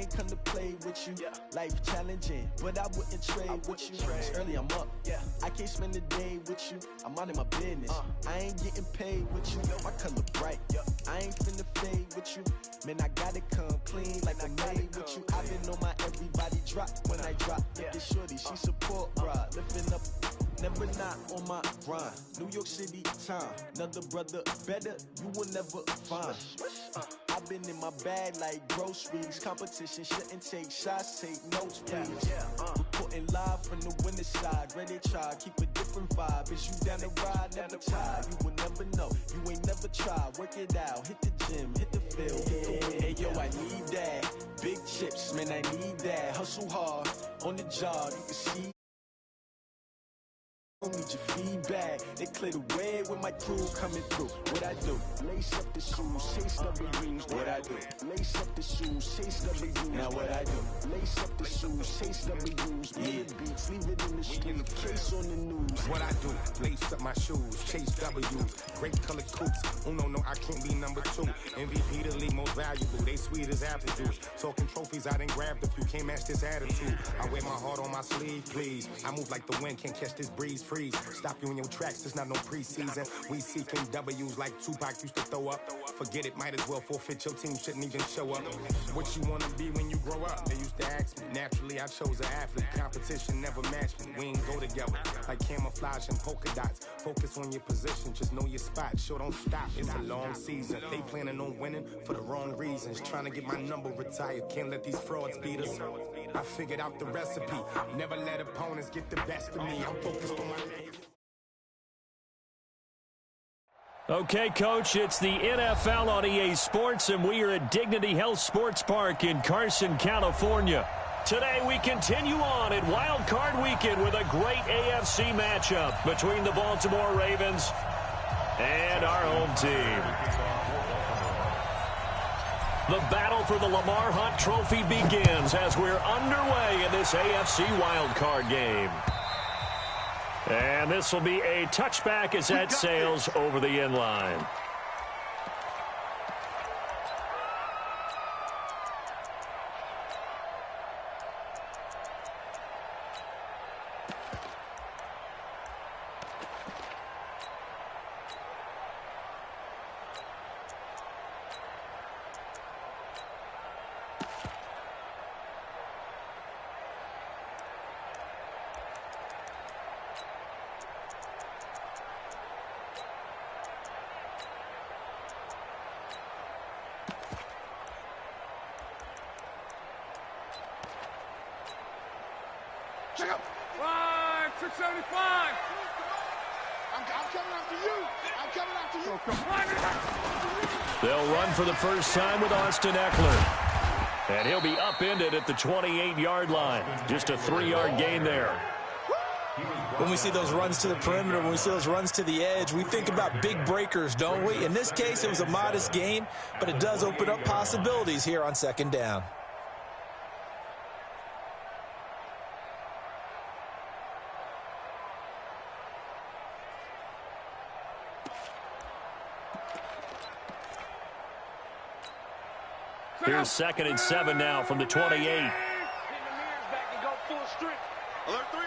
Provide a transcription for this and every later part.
ain't come to play with you. Life challenging, but I wouldn't trade with you. It's early, I'm up. I can't spend the day with you. I'm out of my business. I ain't getting paid with you. My color bright. I ain't finna fade with you. Man, I gotta come clean like I made with you. I've been on my everybody drop when I drop. Look at shorty, she support rod. Lifting up, never not on my grind. New York City time, another brother better, you will never find. I've been in my bag like groceries. Competition shouldn't take shots, take notes, please. Reporting live from the winter side. Ready to try, keep a different vibe. Is you down the ride, never tired. You will never know, you ain't never tried. Work it out, hit the gym, hit the field, hit the wind. Hey yo, I need that. Big chips, man, I need that. Hustle hard, on the job, you can see. Don't need your feedback. They clear the way with my crew coming through. What I do? Lace up the shoes, chase W's. What I do? Lace up the shoes, chase W's. Now what I do? Lace up the shoes, chase W's. Yeah, beats, leave it in the street. Case on the news. What I do? Lace up my shoes, chase W's. Great colored coats. Oh no, I can't be number 2. MVP the league most valuable. They sweet as apple juice. Talking trophies, I done grabbed a few. Can't match this attitude. I wear my heart on my sleeve, please. I move like the wind, can't catch this breeze. Freeze. Stop you in your tracks, there's not no preseason. We seeking W's like Tupac used to throw up. Forget it, might as well forfeit, your team shouldn't even show up. What you wanna be when you grow up? They used to ask me. Naturally, I chose an athlete. Competition never matched me. We ain't go together like camouflage and polka dots. Focus on your position, just know your spot. Sure, don't stop, it's a long season. They planning on winning for the wrong reasons. Trying to get my number retired, can't let these frauds beat us. I figured out the recipe. Never let opponents get the best of me. I'm focused on my name. Okay, Coach, it's the NFL on EA Sports, and we are at Dignity Health Sports Park in Carson, California. Today, we continue on at Wild Card Weekend with a great AFC matchup between the Baltimore Ravens and our home team. The battle for the Lamar Hunt Trophy begins as we're underway in this AFC Wild Card game. And this will be a touchback as that sails over the end line. Check up. 675. I'm coming after you. I'm coming after you. They'll run for the first time with Austin Eckler. And he'll be upended at the 28-yard line. Just a 3-yard gain there. When we see those runs to the perimeter, when we see those runs to the edge, we think about big breakers, don't we? In this case, it was a modest gain, but it does open up possibilities here on second down. Here's 2nd and 7 now from the 28. Alert 3, alert 3.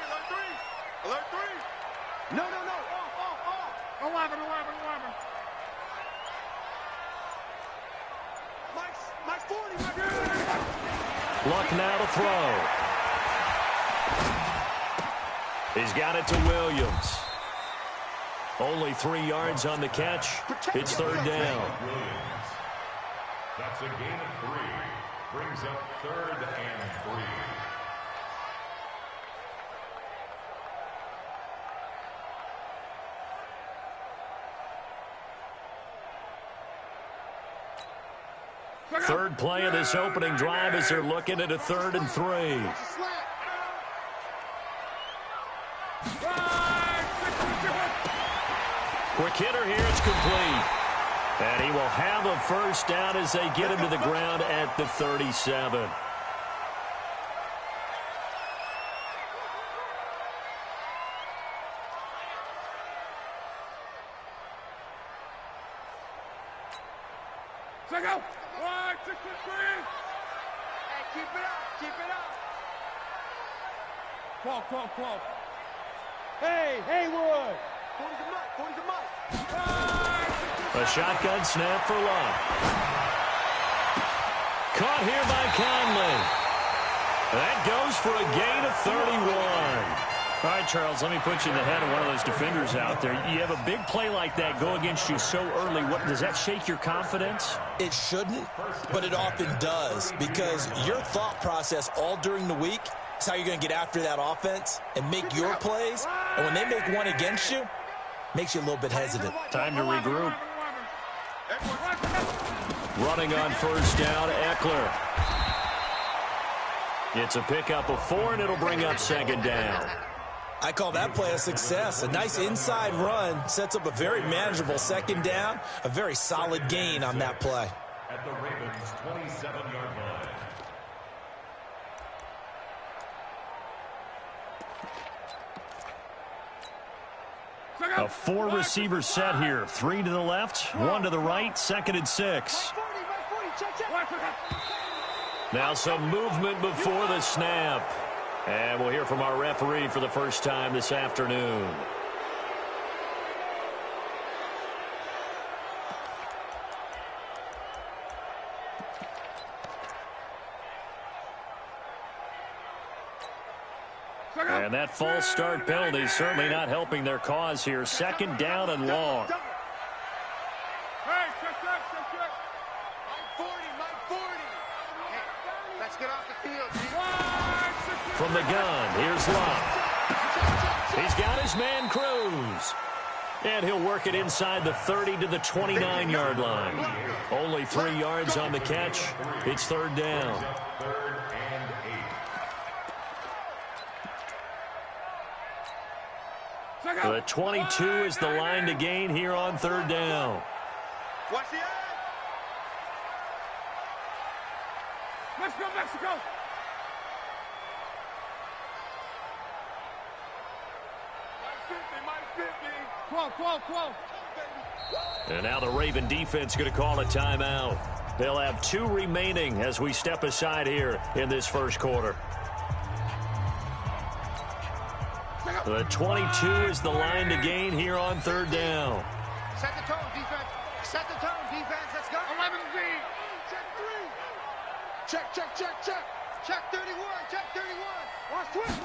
Alert 3. No. Off. 11. Mike's 40. Luck now to throw. He's got it to Williams. Only 3 yards on the catch. It's 3rd down. That's a gain of 3. Brings up 3rd and 3. Third play of this opening drive as they're looking at a 3rd and 3. Quick hitter here, it's complete. And he will have a first down as they get him to the ground at the 37. Keep it up. Keep it up. 12. Hey, Haywood. 40's a mutt. 40's a mutt. A shotgun snap for Love. Caught here by Conley. That goes for a gain of 31. All right, Charles, let me put you in the head of one of those defenders out there. You have a big play like that go against you so early. What does that shake your confidence? It shouldn't, but it often does, because your thought process all during the week is how you're going to get after that offense and make your plays. And when they make one against you, makes you a little bit hesitant. Time to regroup. Running on first down, Eckler. It's a pickup of 4, and it'll bring up second down. I call that play a success. A nice inside run sets up a very manageable second down, a very solid gain on that play. At the Ravens' 27-yard line. A 4-receiver set here. 3 to the left, 1 to the right, 2nd and 6. Now some movement before the snap. And we'll hear from our referee for the first time this afternoon. And that false start penalty is certainly not helping their cause here. 2nd down and long. Hey, check. Mike 40. Hey, let's get off the field. From the gun, here's Love. He's got his man Cruz. And he'll work it inside the 30 to the 29-yard line. Only 3 yards on the catch. It's 3rd down. 3rd and 8. The 22 is the line to gain here on 3rd down. Watch the eye. Let's go, Mexico. Mike 50. 12. And now the Raven defense going to call a timeout. They'll have 2 remaining as we step aside here in this first quarter. The 22 is the line to gain here on 3rd down. Set the tone, defense. Set the tone, defense. Let's go. 11 feet. Check 3. Check. Check 31. Check 31. Watch twist.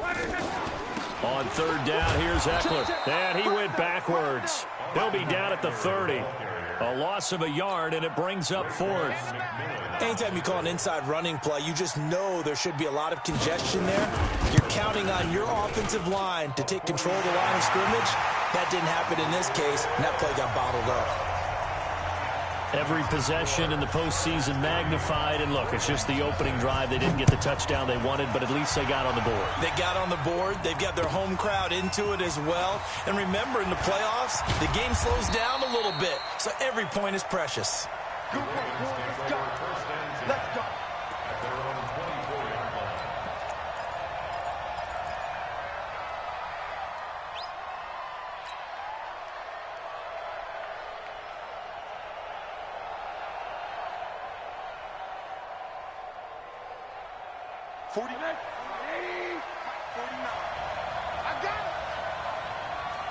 On 3rd down, here's Eckler. And he went backwards. He'll be down at the 30. A loss of a yard, and it brings up 4th. Anytime you call an inside running play, you just know there should be a lot of congestion there. You're counting on your offensive line to take control of the line of scrimmage. That didn't happen in this case, and that play got bottled up. Every possession in the postseason magnified, and look, it's just the opening drive. They didn't get the touchdown they wanted, but at least they got on the board. They got on the board. They've got their home crowd into it as well. And remember, in the playoffs, the game slows down a little bit, so every point is precious. Let's go. Let's go. At their own 24-yard line. $49. I got it.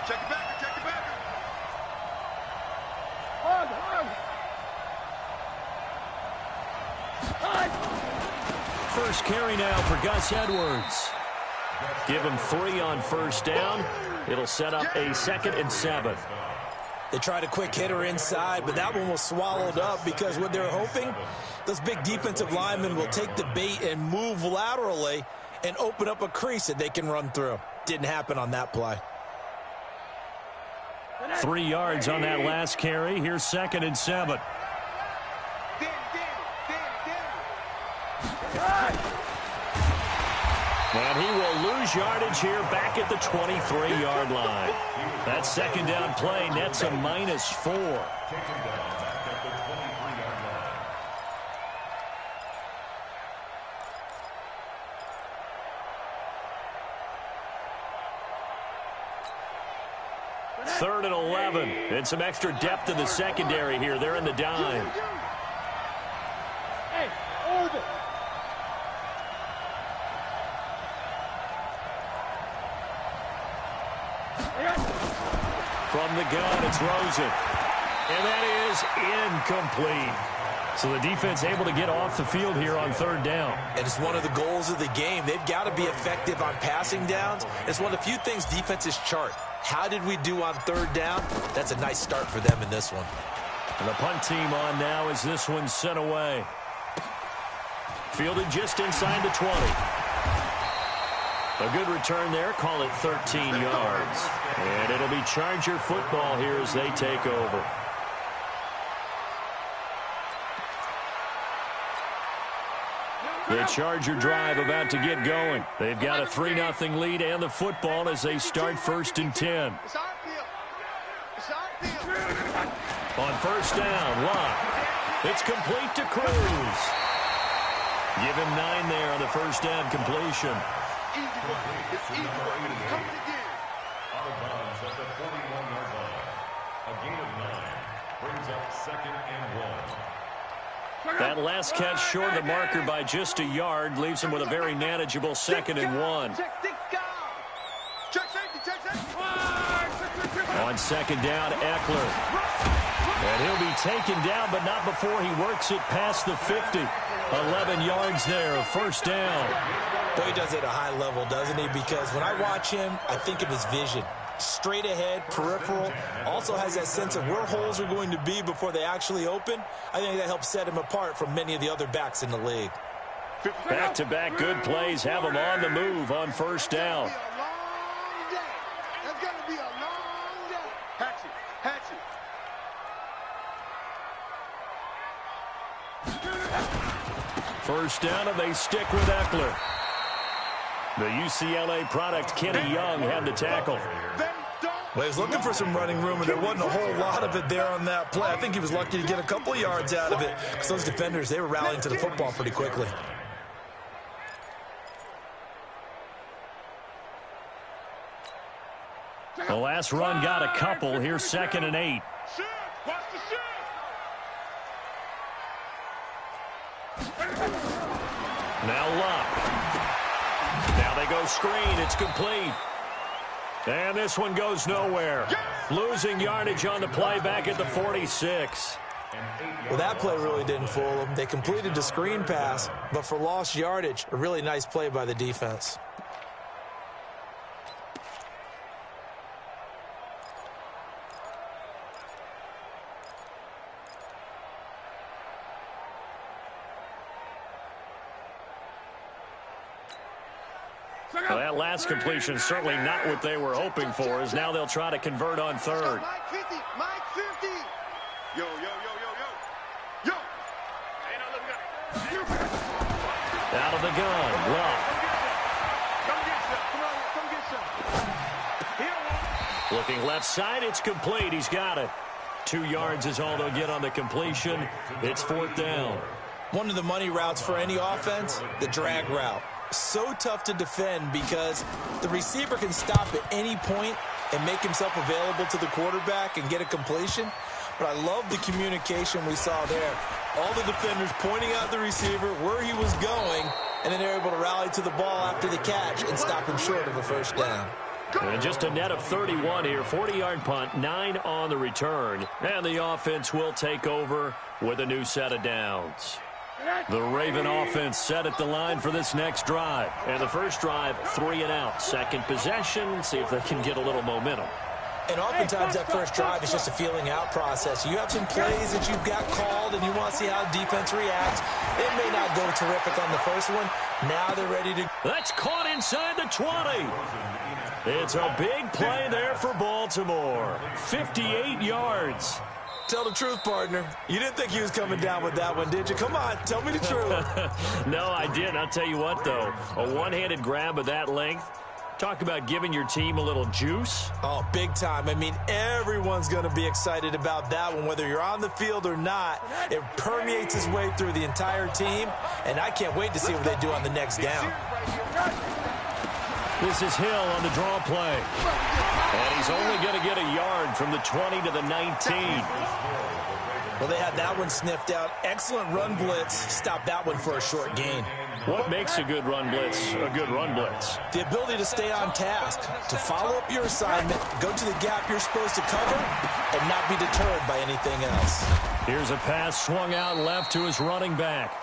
Check it back. Hug. First carry now for Gus Edwards. Give him 3 on first down. It'll set up a 2nd and 7. They tried a quick hitter inside, but that one was swallowed up because what they're hoping, those big defensive linemen will take the bait and move laterally and open up a crease that they can run through. Didn't happen on that play. 3 yards on that last carry. Here's 2nd and 7. And he will lose yardage here back at the 23-yard line. That 2nd down play nets a -4. Third and 11. And some extra depth in the secondary here. They're in the dime. Hey, over. From the gun, it's Rosen. And that is incomplete. So the defense able to get off the field here on third down. And it's one of the goals of the game. They've got to be effective on passing downs. It's one of the few things defenses chart. How did we do on third down? That's a nice start for them in this one. And the punt team on now as this one's sent away. Fielded just inside the 20. A good return there. Call it 13 yards. And it'll be Charger football here as they take over. The Charger drive about to get going. They've got a 3-0 lead and the football as they start 1st and 10. On first down, Locke. It's complete to Cruz. Give him 9 there on the first down completion. It's easy work. It's coming again. Out of bounds at the 41-yard line. A gain of 9 brings up 2nd and 1. That last catch short of the marker by just a yard leaves him with a very manageable 2nd and 1. On 2nd down, Eckler. And he'll be taken down, but not before he works it past the 50. 11 yards there, a first down. Boy, he does it at a high level, doesn't he? Because when I watch him, I think of his vision. Straight ahead, peripheral, also has that sense of where holes are going to be before they actually open. I think that helps set him apart from many of the other backs in the league. Back-to-back good plays have him on the move on first down. That's going to be a long day. Hatchet. First down, and they stick with Eckler. The UCLA product, Kenny Young, had the tackle. Well, he was looking for some running room, and there wasn't a whole lot of it there on that play. I think he was lucky to get a couple of yards out of it because those defenders, they were rallying to the football pretty quickly. The last run got a couple. Here's 2nd and 8. Now Locke. Now they go screen. It's complete. And this one goes nowhere. Losing yardage on the play back at the 46. Well, that play really didn't fool them. They completed the screen pass, but for lost yardage, a really nice play by the defense. Well, that last completion is certainly not what they were hoping for, as now they'll try to convert on third. Mike 50. Yo. Out of the gun, Locke. Come get some. Looking left side, it's complete. He's got it. 2 yards is all they'll get on the completion. It's 4th down. One of the money routes for any offense, the drag route. So tough to defend because the receiver can stop at any point and make himself available to the quarterback and get a completion. But I love the communication we saw there. All the defenders pointing out the receiver, where he was going, and then they're able to rally to the ball after the catch and stop him short of a first down. And just a net of 31 here. 40-yard punt, 9 on the return. And the offense will take over with a new set of downs. The Raven offense set at the line for this next drive. And the first drive, 3 and out. Second possession, see if they can get a little momentum. And oftentimes that first drive is just a feeling out process. You have some plays that you've got called and you want to see how defense reacts. It may not go terrific on the first one. Now they're ready to... That's caught inside the 20. It's a big play there for Baltimore. 58 yards. Tell the truth, partner. You didn't think he was coming down with that one, did you? Come on, tell me the truth. No, I didn't. I'll tell you what, though. A one-handed grab of that length. Talk about giving your team a little juice. Oh, big time. I mean, everyone's going to be excited about that one, whether you're on the field or not. It permeates its way through the entire team, and I can't wait to see what they do on the next down. This is Hill on the draw play. And he's only going to get a yard from the 20 to the 19. Well, they had that one sniffed out. Excellent run blitz. Stopped that one for a short gain. What makes a good run blitz a good run blitz? The ability to stay on task, to follow up your assignment, go to the gap you're supposed to cover, and not be deterred by anything else. Here's a pass swung out left to his running back.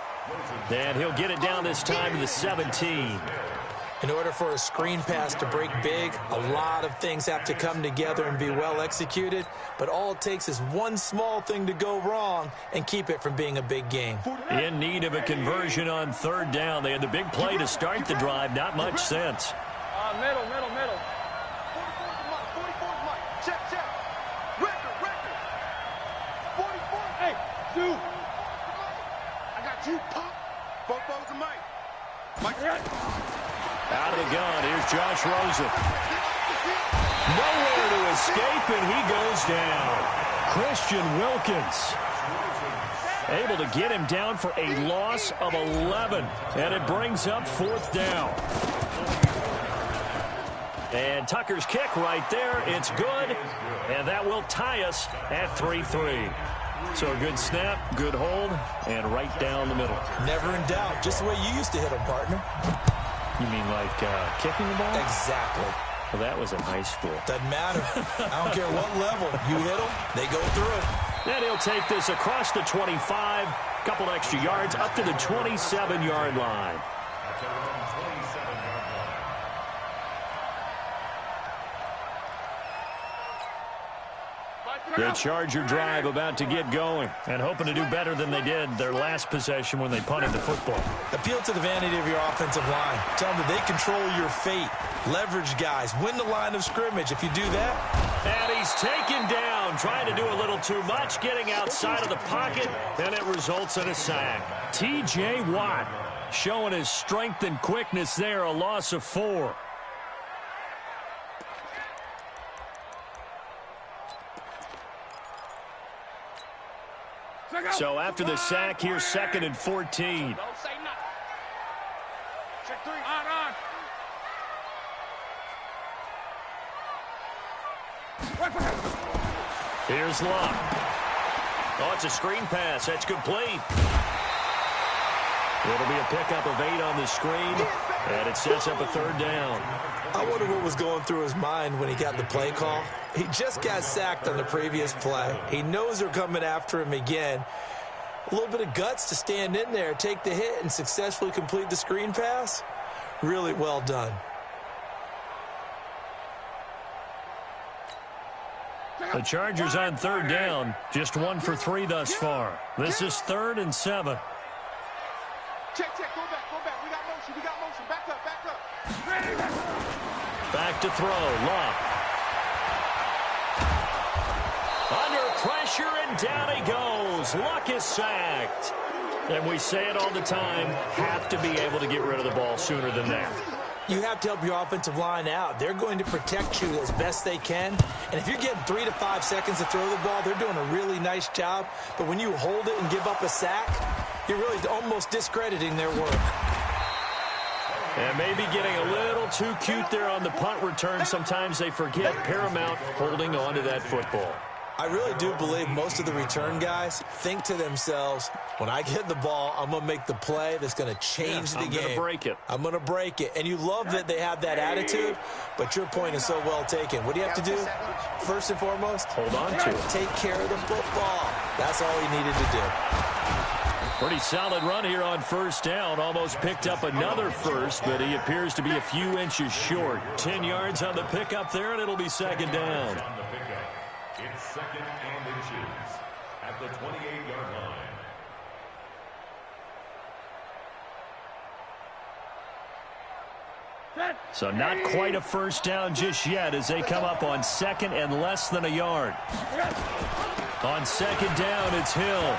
And he'll get it down this time to the 17. In order for a screen pass to break big, a lot of things have to come together and be well executed. But all it takes is one small thing to go wrong and keep it from being a big game. In need of a conversion on third down. They had the big play to start the drive. Not much sense. Middle. 44 Mike. Check. Record. 44. Hey, dude. I got two pump. Both of Mike. Out of the gun, here's Josh Rosen. Nowhere to escape, and he goes down. Christian Wilkins able to get him down for a loss of 11, and it brings up fourth down. And Tucker's kick right there, it's good, and that will tie us at 3-3. So a good snap, good hold, and right down the middle. Never in doubt, just the way you used to hit them, partner. You mean like kicking the ball? Exactly. Well, that was in high school. Doesn't matter. I don't care what level. You hit them, they go through. Then he'll take this across the 25, couple extra yards, up to the 27-yard line. The Charger drive about to get going and hoping to do better than they did their last possession when they punted the football. Appeal to the vanity of your offensive line. Tell them that they control your fate. Leverage guys. Win the line of scrimmage. If you do that. And he's taken down, trying to do a little too much, getting outside of the pocket, and it results in a sack. T.J. Watt showing his strength and quickness there, a loss of 4. So after the sack, here's 2nd and 14. Don't say nothing. Check 3. On. Here's Locke. Oh, it's a screen pass. That's complete. It'll be a pickup of 8 on the screen, and it sets up a third down. I wonder what was going through his mind when he got the play call. He just got sacked on the previous play. He knows they're coming after him again. A little bit of guts to stand in there, take the hit, and successfully complete the screen pass. Really well done. The Chargers on third down, just 1 for 3 thus far. This is 3rd and 7. Check. Go back. We got motion. Back up. Back to throw. Locke. Under pressure, and down he goes. Luck is sacked. And we say it all the time, have to be able to get rid of the ball sooner than that. You have to help your offensive line out. They're going to protect you as best they can. And if you're getting 3 to 5 seconds to throw the ball, they're doing a really nice job. But when you hold it and give up a sack, you're really almost discrediting their work. And maybe getting a little too cute there on the punt return. Sometimes they forget paramount holding on to that football. I really do believe most of the return guys think to themselves, when I get the ball, I'm going to make the play that's going to change the game. I'm going to break it. I'm going to break it. And you love that they have that attitude, but your point is so well taken. What do you have to do? First and foremost, hold on to it. Take care of the football. That's all he needed to do. Pretty solid run here on first down. Almost picked up another first, but he appears to be a few inches short. 10 yards on the pickup there, and it'll be 2nd down. It's 2nd and inches at the 28-yard line. So not quite a first down just yet as they come up on 2nd and less than a yard. On 2nd down, it's Hill.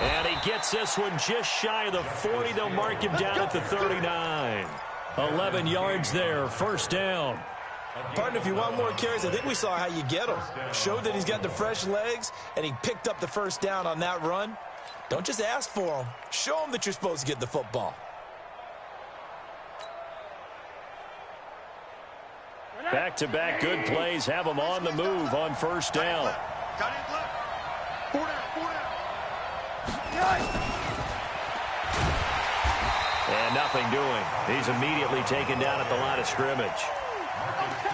And he gets this one just shy of the 40. They'll mark him down at the 39. 11 yards there, first down. Partner, if you want more carries, I think we saw how you get him. Showed that he's got the fresh legs, and he picked up the first down on that run. Don't just ask for him. Show him that you're supposed to get the football. Back-to-back good plays have him on the move on first down. 4 down, 4 down. And nothing doing. He's immediately taken down at the line of scrimmage.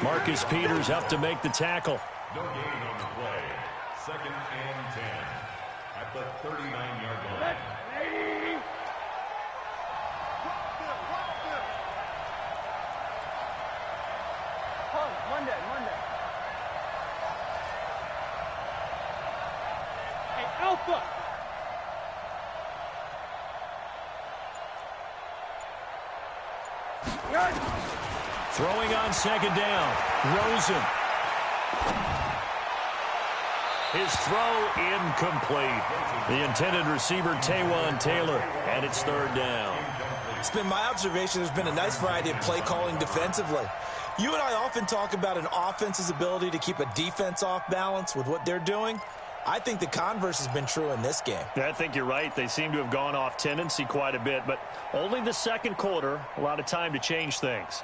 Marcus Peters up to make the tackle. No gain on the play. 2nd and 10 at the 39-yard line. Monday. Hey, Alpha! Throwing on 2nd down. Rosen. His throw incomplete. The intended receiver, Taywan Taylor, and it's 3rd down. It's been my observation there's been a nice variety of play calling defensively. You and I often talk about an offense's ability to keep a defense off balance with what they're doing. I think the converse has been true in this game. I think you're right. They seem to have gone off tendency quite a bit, but only the 2nd quarter, a lot of time to change things.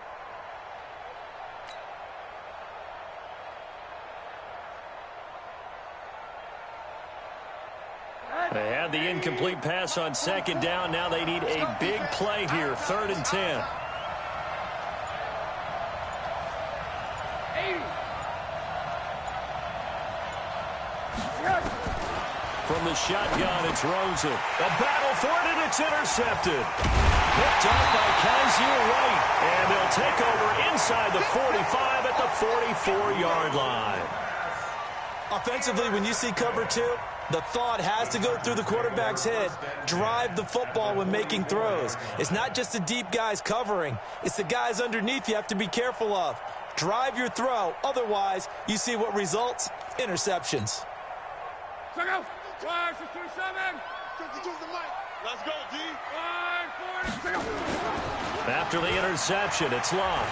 They had the incomplete pass on 2nd down. Now they need a big play here, 3rd and 10. From the shotgun, it's Rosen. A battle for it, and it's intercepted. Picked up by Kaiser White. And they'll take over inside the 45 at the 44-yard line. Offensively, when you see cover 2, the thought has to go through the quarterback's head. Drive the football when making throws. It's not just the deep guys covering. It's the guys underneath you have to be careful of. Drive your throw. Otherwise, you see what results? Interceptions. Check out. 5, 627. 52 the mic. Let's go, D. 5, 40. After the interception, it's Love.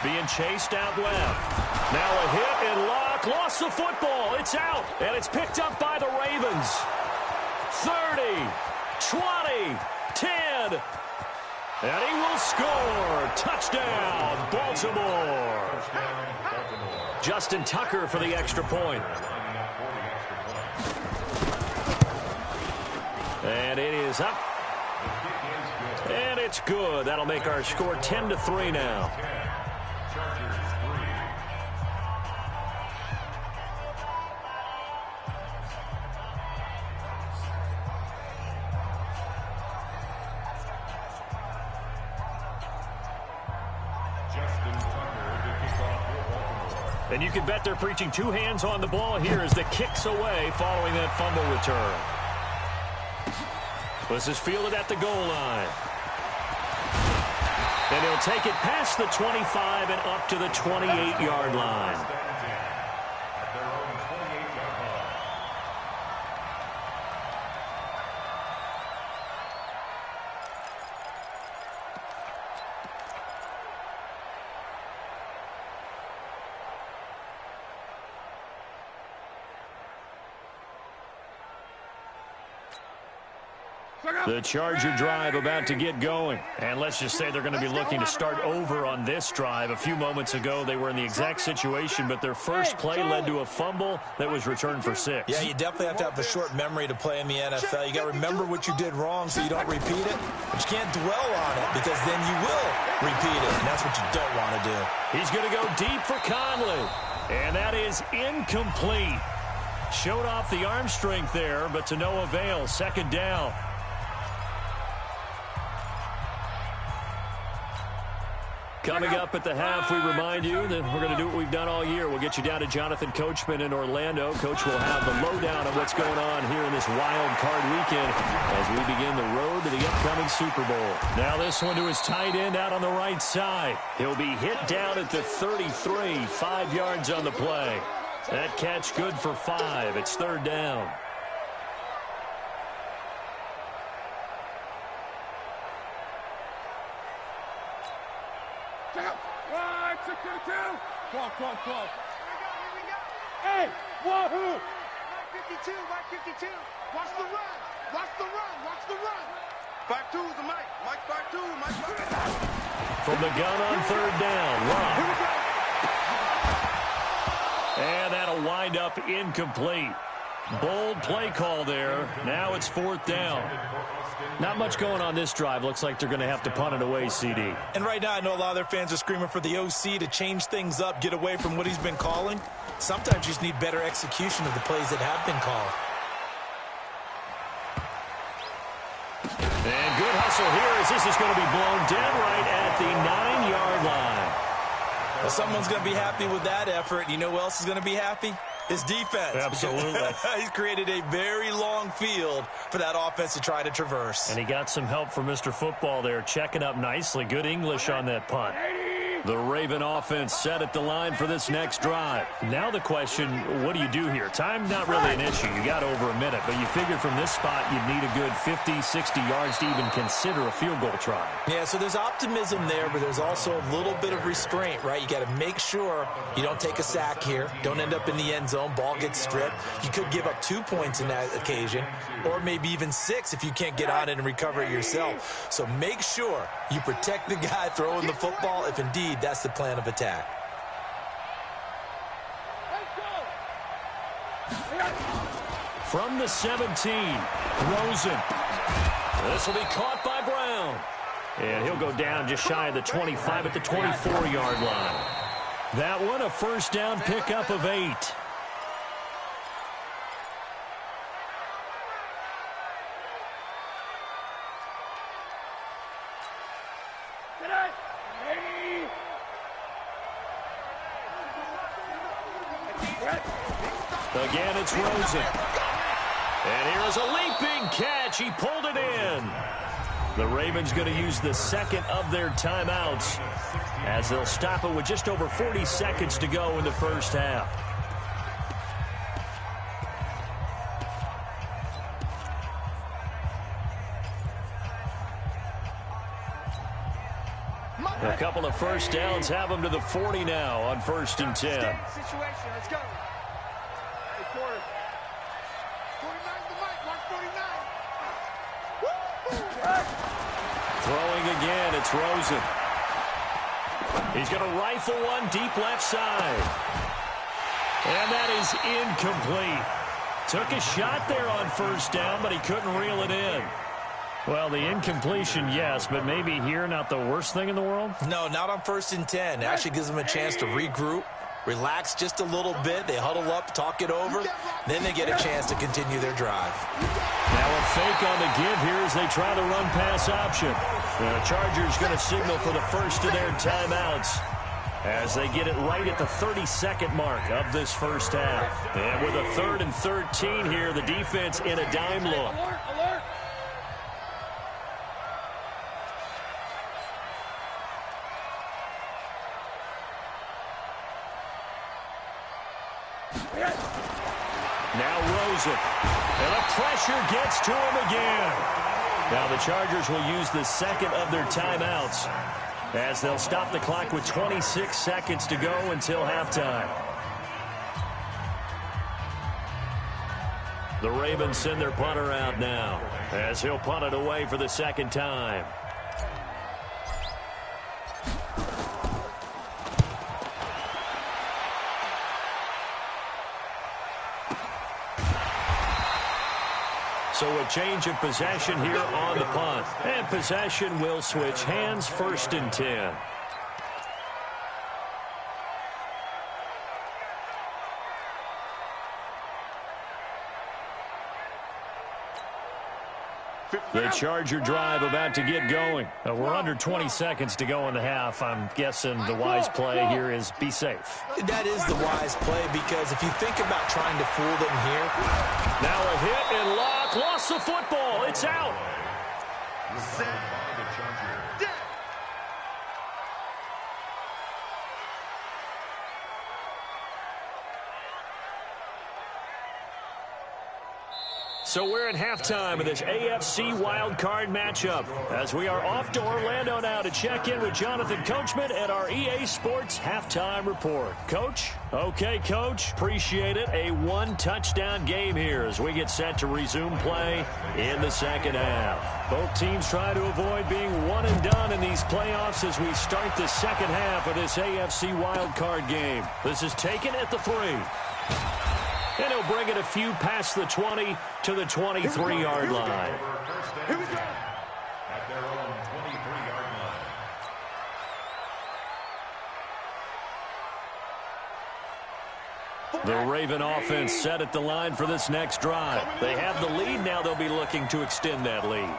Being chased out left. Now a hit and Locke lost the football. It's out, and it's picked up by the Ravens. 30, 20, 10. And he will score. Touchdown, Baltimore. Justin Tucker for the extra point. And it is up. And it's good. That'll make our score 10-3 now. And you can bet they're preaching 2 hands on the ball here as the kick's away following that fumble return. This is fielded at the goal line. And he'll take it past the 25 and up to the 28-yard line. The Charger drive about to get going. And let's just say they're going to be looking to start over on this drive. A few moments ago, they were in the exact situation, but their first play led to a fumble that was returned for 6. Yeah, you definitely have to have a short memory to play in the NFL. You got to remember what you did wrong so you don't repeat it. But you can't dwell on it because then you will repeat it, and that's what you don't want to do. He's going to go deep for Conley. And that is incomplete. Showed off the arm strength there, but to no avail. 2nd down. Coming up at the half, we remind you that we're going to do what we've done all year. We'll get you down to Jonathan Coachman in Orlando. Coach will have the lowdown on what's going on here in this wild card weekend as we begin the road to the upcoming Super Bowl. Now this one to his tight end out on the right side. He'll be hit down at the 33, 5 yards on the play. That catch good for 5. It's 3rd down. Right, 622. 12. Hey, wahoo! Mike 52. Watch the run. Watch the run. 5-2 is the mic. Mike 5-2. Mike 5-2. From the gun on 3rd down, Love. And that'll wind up incomplete. Bold play call there. Now it's 4th down. Not much going on this drive. Looks like they're going to have to punt it away, CD. And right now I know a lot of their fans are screaming for the OC to change things up, get away from what he's been calling. Sometimes you just need better execution of the plays that have been called. And good hustle here as this is going to be blown dead right at the 9-yard line. Well, someone's going to be happy with that effort. You know who else is going to be happy? His defense. Absolutely. He's created a very long field for that offense to try to traverse. And he got some help from Mr. Football there, checking up nicely. Good English on that punt. The Raven offense set at the line for this next drive. Now the question, what do you do here? Time not really an issue. You got over a minute, but you figured from this spot you'd need a good 50, 60 yards to even consider a field goal try. Yeah, so there's optimism there, but there's also a little bit of restraint, right? You got to make sure you don't take a sack here. Don't end up in the end zone. Ball gets stripped. You could give up 2 points in that occasion, or maybe even 6 if you can't get on it and recover it yourself. So make sure you protect the guy throwing the football if indeed that's the plan of attack. From the 17, Rosen. This will be caught by Brown. And he'll go down just shy of the 25 at the 24-yard line. That one, a first down pickup of 8. Again, it's Rosen. And here is a leaping catch. He pulled it in. The Ravens going to use the second of their timeouts as they'll stop it with just over 40 seconds to go in the first half. A couple of first downs have them to the 40 now on 1st and 10. Situation. Let's go. Quarter. 49's the mic. Watch 49. Throwing again, it's Rosen. He's going to rifle one deep left side. And that is incomplete. Took a shot there on 1st down, but he couldn't reel it in. Well, the incompletion, yes, but maybe here not the worst thing in the world? No, not on 1st and 10. It actually gives them a chance to regroup, relax just a little bit. They huddle up, talk it over. Then they get a chance to continue their drive. Now a fake on the give here as they try the run-pass option. The Chargers going to signal for the first of their timeouts as they get it right at the 32nd mark of this first half. And with a 3rd and 13 here, the defense in a dime look. Alert! Now Rosen. And the pressure gets to him again. Now the Chargers will use the second of their timeouts as they'll stop the clock with 26 seconds to go until halftime. The Ravens send their punter out now as he'll punt it away for the second time. So a change of possession here on the punt. And possession will switch hands, 1st and 10. The Charger drive about to get going. We're under 20 seconds to go in the half. I'm guessing the wise play here is be safe. That is the wise play because if you think about trying to fool them here. Now a hit and Locke lost the football. It's out. So we're at halftime of this AFC wildcard matchup as we are off to Orlando now to check in with Jonathan Coachman at our EA Sports Halftime Report. Coach? Okay, Coach. Appreciate it. A one-touchdown game here as we get set to resume play in the second half. Both teams try to avoid being one and done in these playoffs as we start the second half of this AFC wildcard game. This is taken at the 3. And he'll bring it a few past the 20 to the 23-yard line. Here we go. At their own 23-yard line. The Raven offense set at the line for this next drive. They have the lead. Now they'll be looking to extend that lead.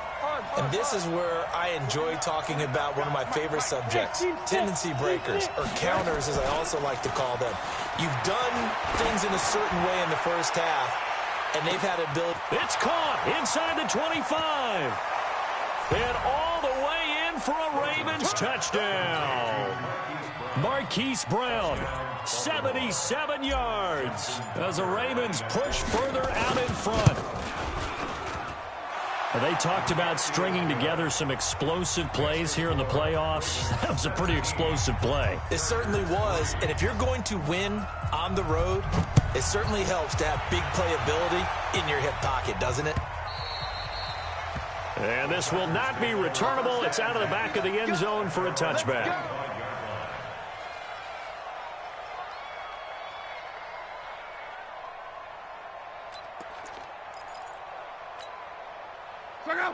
And this is where I enjoy talking about one of my favorite subjects, tendency breakers, or counters as I also like to call them. You've done things in a certain way in the first half, and they've had a build. It's caught inside the 25. And all the way in for a Ravens touchdown. Marquise Brown, 77 yards as the Ravens push further out in front. They talked about stringing together some explosive plays here in the playoffs. That was a pretty explosive play. It certainly was. And if you're going to win on the road, it certainly helps to have big playability in your hip pocket, doesn't it? And this will not be returnable. It's out of the back of the end zone for a touchback.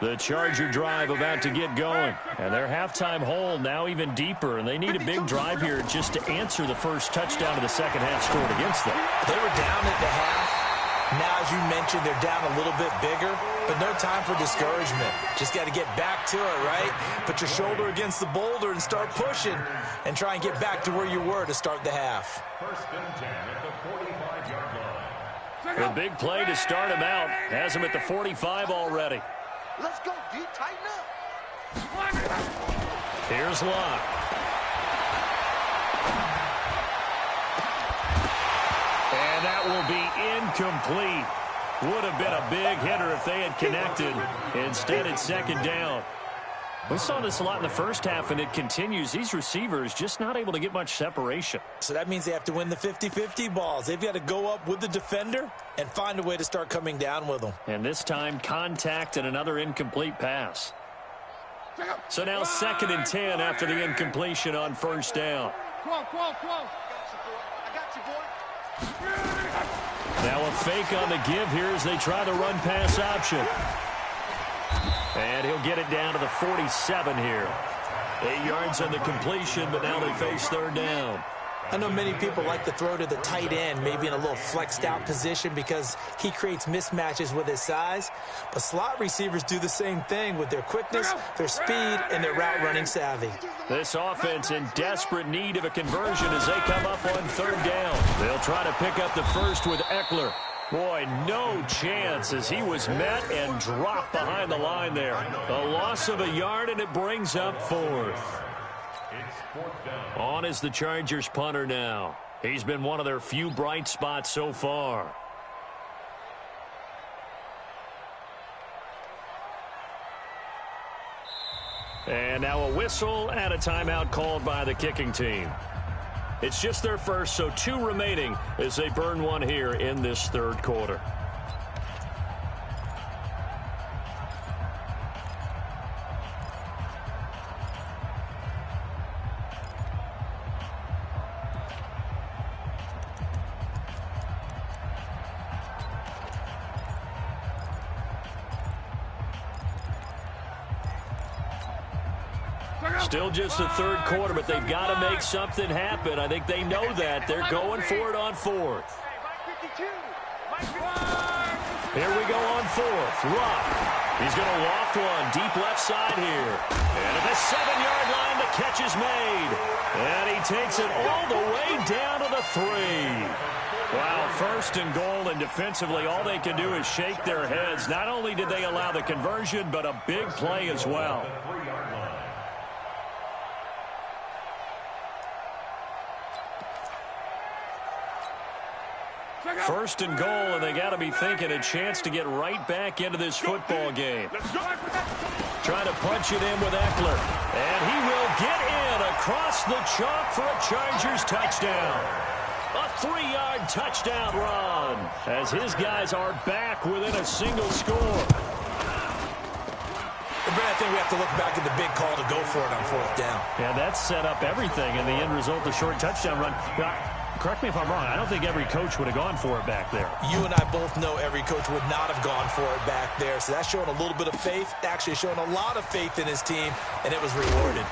The Charger drive about to get going. And their halftime hole now even deeper. And they need a big drive here just to answer the first touchdown of the second half scored against them. They were down at the half. Now, as you mentioned, they're down a little bit bigger. But no time for discouragement. Just got to get back to it, right? Put your shoulder against the boulder and start pushing. And try and get back to where you were to start the half. First and 10 at the 45-yard line. A big play to start him out. Has him at the 45 already. Let's go, D. Tighten up. Here's Locke. And that will be incomplete. Would have been a big hitter if they had connected. Instead, it's second down. We saw this a lot in the first half, and it continues. These receivers just not able to get much separation. So that means they have to win the 50-50 balls. They've got to go up with the defender and find a way to start coming down with them. And this time, contact and another incomplete pass. So now second and 10 after the incompletion on first down. Close. I got you, boy. Now a fake on the give here as they try the run-pass option. And he'll get it down to the 47 here. 8 yards on the completion, but now they face third down. I know many people like to throw to the tight end, maybe in a little flexed out position because he creates mismatches with his size. But slot receivers do the same thing with their quickness, their speed, and their route running savvy. This offense in desperate need of a conversion as they come up on third down. They'll try to pick up the first with Eckler. Boy, no chance as he was met and dropped behind the line there. A loss of a yard, and it brings up fourth. On is the Chargers punter now. He's been one of their few bright spots so far. And now a whistle and a timeout called by the kicking team. It's just their first, so 2 remaining as they burn one here in this third quarter. Still just the third quarter, but they've got to make something happen. I think they know that. They're going for it on fourth. Here we go on fourth. Rock. He's going to loft one deep left side here. And at the 7-yard line, the catch is made. And he takes it all the way down to the 3. Wow, first and goal, and defensively, all they can do is shake their heads. Not only did they allow the conversion, but a big play as well. First and goal, and they got to be thinking a chance to get right back into this football game. Trying to punch it in with Eckler. And he will get in across the chalk for a Chargers touchdown. A 3-yard touchdown run as his guys are back within a single score. But I think we have to look back at the big call to go for it on 4th down. Yeah, that set up everything, and the end result, the short touchdown run. Now, correct me if I'm wrong, I don't think every coach would have gone for it back there. You and I both know every coach would not have gone for it back there, so that's showing a little bit of faith, actually showing a lot of faith in his team, and it was rewarded.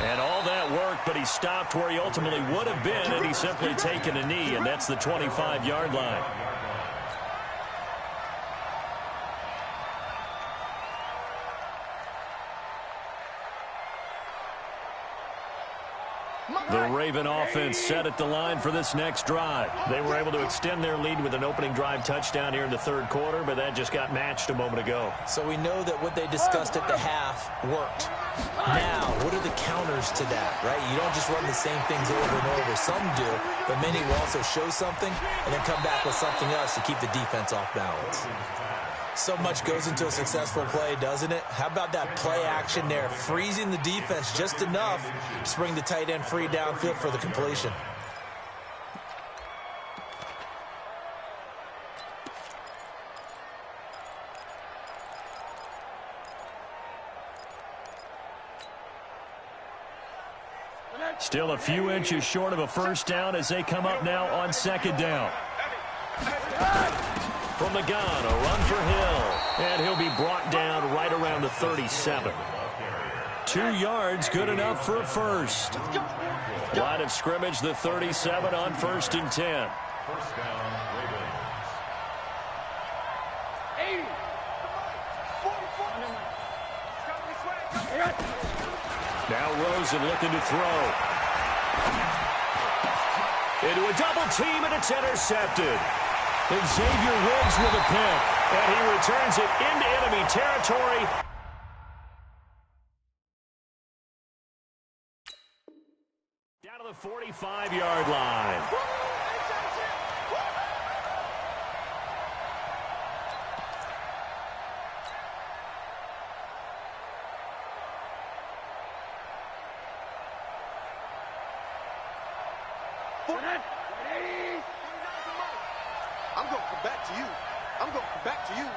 And all that worked, but he stopped where he ultimately would have been, and he's simply taken a knee, and that's the 25-yard line. The Raven offense set at the line for this next drive. They were able to extend their lead with an opening drive touchdown here in the 3rd quarter, but that just got matched a moment ago. So we know that what they discussed at the half worked. Now, what are the counters to that, right? You don't just run the same things over and over. Some do, but many will also show something and then come back with something else to keep the defense off balance. So much goes into a successful play, doesn't it? How about that play action there, freezing the defense just enough to bring the tight end free downfield for the completion. Still a few inches short of a first down as they come up now on 2nd down. From the gun, a run for Hill. And he'll be brought down right around the 37. 2 yards, good enough for a first. Line of scrimmage, the 37 on 1st and 10. First down, Ravens. 80. 44. Now Rosen looking to throw. Into a double team, and it's intercepted. Xavier Woods with a pick, and he returns it into enemy territory. Down to the 45-yard line. I'm going to come back to you. I'm going to come back to you.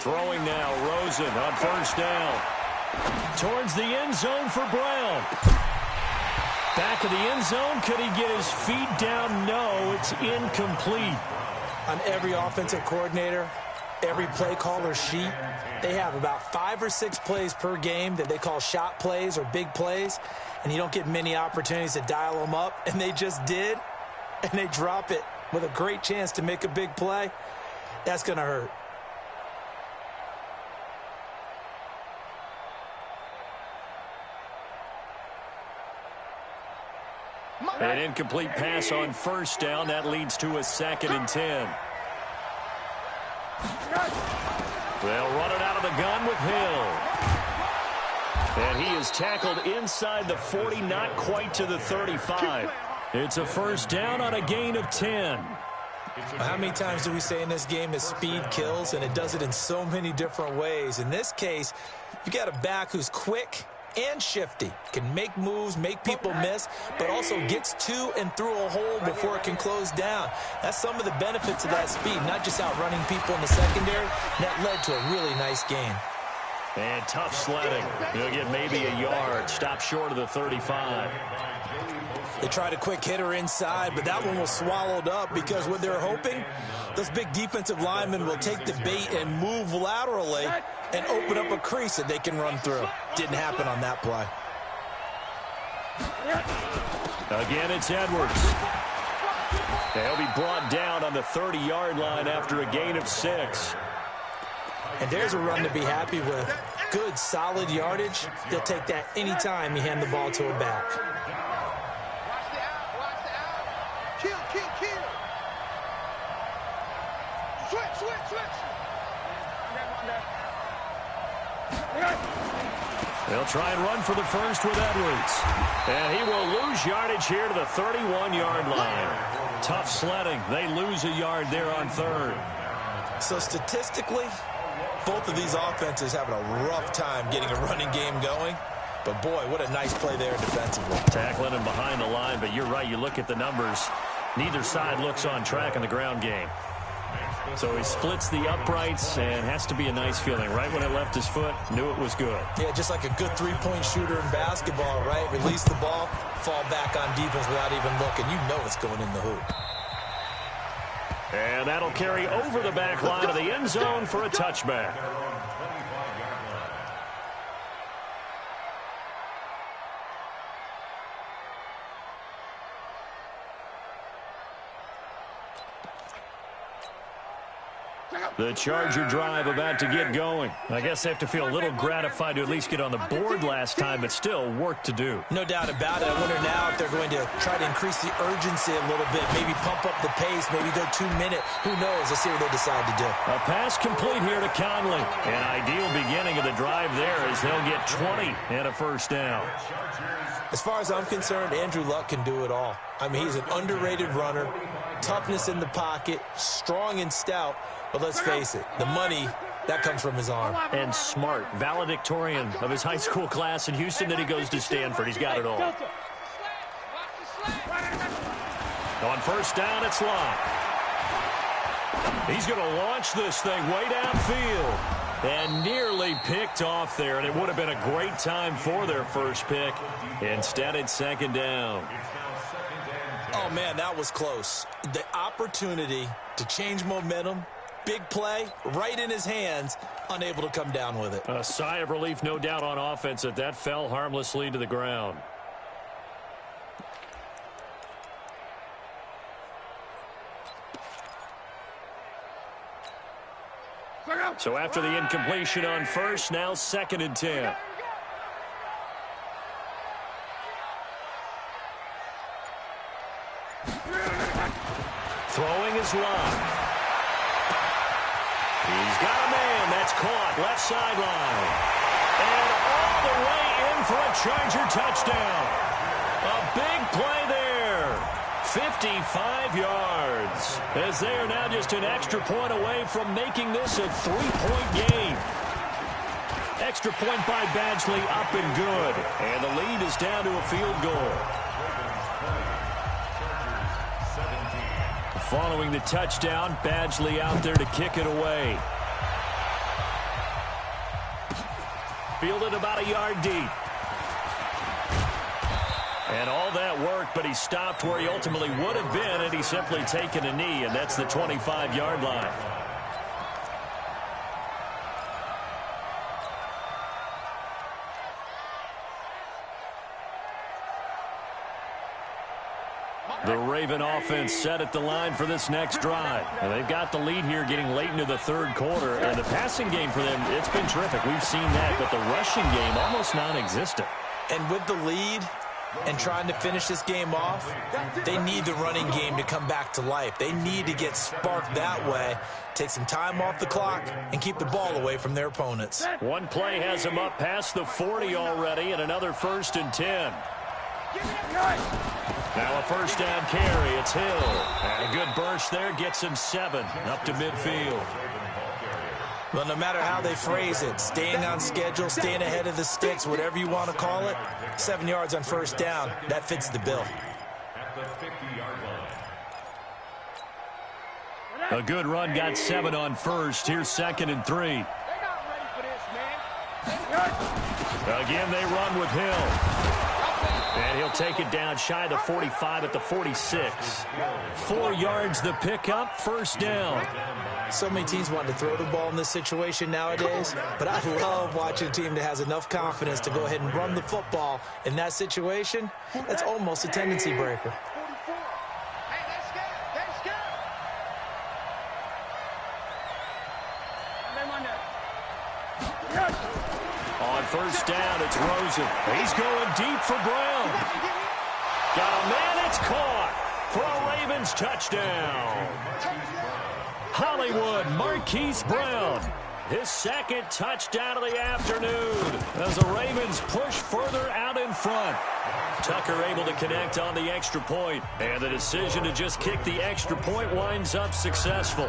Throwing now, Rosen on 1st down. Towards the end zone for Brown. Back of the end zone. Could he get his feet down? No, it's incomplete. On every offensive coordinator, every play caller sheet, they have about 5 or 6 plays per game that they call shot plays or big plays, and you don't get many opportunities to dial them up, and they just did, and they drop it with a great chance to make a big play. That's going to hurt. An incomplete pass on 1st down. That leads to a 2nd and 10. They'll run it out of the gun with Hill. And he is tackled inside the 40, not quite to the 35. It's a first down on a gain of 10. How many times do we say in this game that speed kills, and it does it in so many different ways? In this case, you got a back who's quick and shifty, can make moves, make people miss, but also gets to and through a hole before it can close down. That's some of the benefits of that speed, not just outrunning people in the secondary. That led to a really nice game. And tough sledding. He'll get maybe a yard. Stop short of the 35. They tried a quick hitter inside, but that one was swallowed up because what they're hoping, those big defensive linemen will take the bait and move laterally and open up a crease that they can run through. Didn't happen on that play. Again, it's Edwards. He'll be brought down on the 30-yard line after a gain of 6. And there's a run to be happy with. Good, solid yardage. They'll take that anytime you hand the ball to a back. Watch the out. Watch the out. Kill, kill, kill. Switch, switch, switch. They'll try and run for the first with Edwards. And he will lose yardage here to the 31-yard line. Tough sledding. They lose a yard there on third. So statistically, both of these offenses having a rough time getting a running game going. But, boy, what a nice play there defensively. Tackling him behind the line, but you're right. You look at the numbers. Neither side looks on track in the ground game. So he splits the uprights and has to be a nice feeling. Right when it left his foot, knew it was good. Yeah, just like a good three-point shooter in basketball, right? Release the ball, fall back on defense without even looking. You know it's going in the hoop. And that'll carry over the back line of the end zone for a touchback. The Charger drive about to get going. I guess they have to feel a little gratified to at least get on the board last time, but still work to do. No doubt about it. I wonder now if they're going to try to increase the urgency a little bit, maybe pump up the pace, maybe go 2-minute. Who knows? Let's see what they decide to do. A pass complete here to Conley. An ideal beginning of the drive there as they'll get 20 and a first down. As far as I'm concerned, Andrew Luck can do it all. I mean, he's an underrated runner, toughness in the pocket, strong and stout. But let's face it, the money, that comes from his arm. And smart, valedictorian of his high school class in Houston, then he goes to Stanford. He's got it all. On first down, it's Lott. He's going to launch this thing way downfield. And nearly picked off there, and it would have been a great time for their first pick. Instead, it's second down. Oh, man, that was close. The opportunity to change momentum, big play, right in his hands, unable to come down with it. A sigh of relief, no doubt, on offense that fell harmlessly to the ground. So after the incompletion on first, now 2nd and 10. Throwing is Lott. He's got a man. That's caught. Left sideline. And all the way in for a Charger touchdown. A big play there. 55 yards. As they are now just an extra point away from making this a 3-point game. Extra point by Badgley, up and good. And the lead is down to a field goal. Following the touchdown, Badgley out there to kick it away. Fielded about a yard deep. And all that work, but he stopped where he ultimately would have been had he simply taken a knee, and that's the 25-yard line. The Raven offense set at the line for this next drive. And they've got the lead here getting late into the third quarter. And the passing game for them, it's been terrific. We've seen that, but the rushing game almost non-existent. And with the lead and trying to finish this game off, they need the running game to come back to life. They need to get sparked that way, take some time off the clock, and keep the ball away from their opponents. One play has them up past the 40 already, and another 1st and 10. Now a first down carry. It's Hill. And a good burst there gets him 7 up to midfield. Well, no matter how they phrase it, staying on schedule, staying ahead of the sticks, whatever you want to call it, 7 yards on first down, that fits the bill. A good run got 7 on first. Here's 2nd and 3. They're not ready for this, man. Again, they run with Hill. And he'll take it down shy of the 45 at the 46. 4 yards the pickup, first down. So many teams want to throw the ball in this situation nowadays, but I love watching a team that has enough confidence to go ahead and run the football in that situation. That's almost a tendency breaker. Hey, let's go. Let's go. On first down, it's Rosen. He's going deep for Brown. Got a man, it's caught for a Ravens touchdown. Hollywood Marquise Brown. his second touchdown of the afternoon as the Ravens push further out in front. Tucker able to connect on the extra point, and the decision to just kick the extra point winds up successful.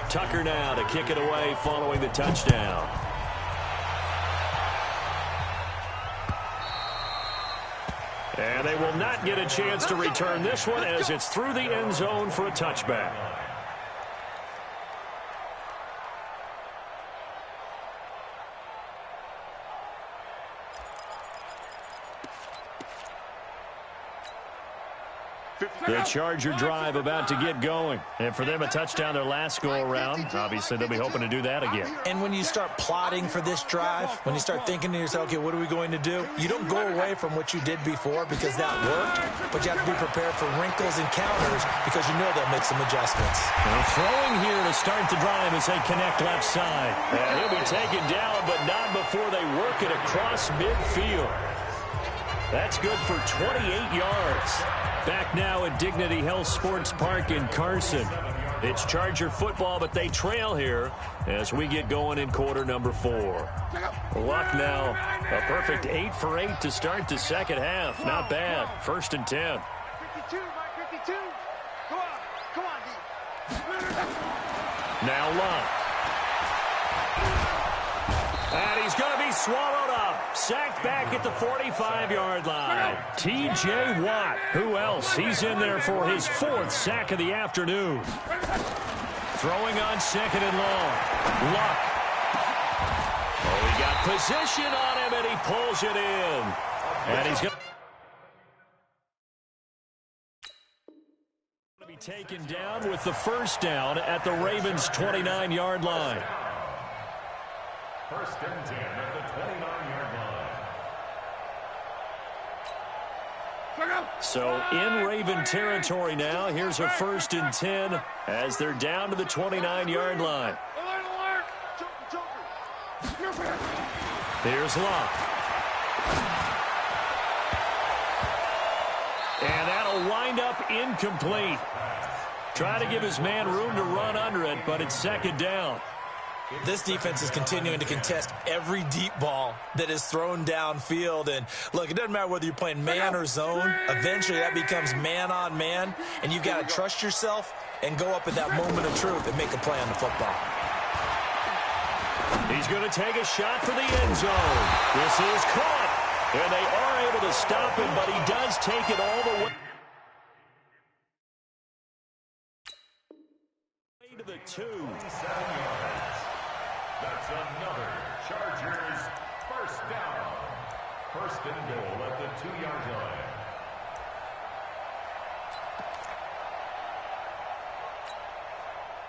Tucker now to kick it away following the touchdown. And they will not get a chance to return this one as it's through the end zone for a touchback. The Charger drive about to get going. And for them, a touchdown their last go-around. Obviously, they'll be hoping to do that again. And when you start plotting for this drive, when you start thinking to yourself, okay, what are we going to do? You don't go away from what you did before because that worked, but you have to be prepared for wrinkles and counters because you know they'll make some adjustments. And throwing here to start the drive as they connect left side. And he'll be taken down, but not before they work it across midfield. That's good for 28 yards. Back now at Dignity Health Sports Park in Carson. It's Charger football, but they trail here as we get going in quarter number 4. Luck now, a perfect 8 for 8 to start the second half. Not bad. 1st and 10. 52, Mike 52. Come on, D. Now Luck. And he's going to be swallowed up. Sacked back at the 45-yard line. T.J. Watt. Who else? He's in there for his 4th sack of the afternoon. Throwing on 2nd and long. Luck. Oh, he got position on him, and he pulls it in. And he's going to be taken down with the first down at the Ravens' 29-yard line. 1st and 10 at the 29-yard line. So in Raven territory now. Here's a 1st and 10 as they're down to the 29-yard line. Here's Luck. And that'll wind up incomplete. Try to give his man room to run under it, but it's 2nd down. This defense is continuing to contest every deep ball that is thrown downfield. And, look, it doesn't matter whether you're playing man or zone. Eventually that becomes man-on-man, and you've got to trust yourself and go up at that moment of truth and make a play on the football. He's going to take a shot for the end zone. This is caught, and they are able to stop him, but he does take it all the way to the 2. That's another Chargers 1st down. 1st and goal at the 2-yard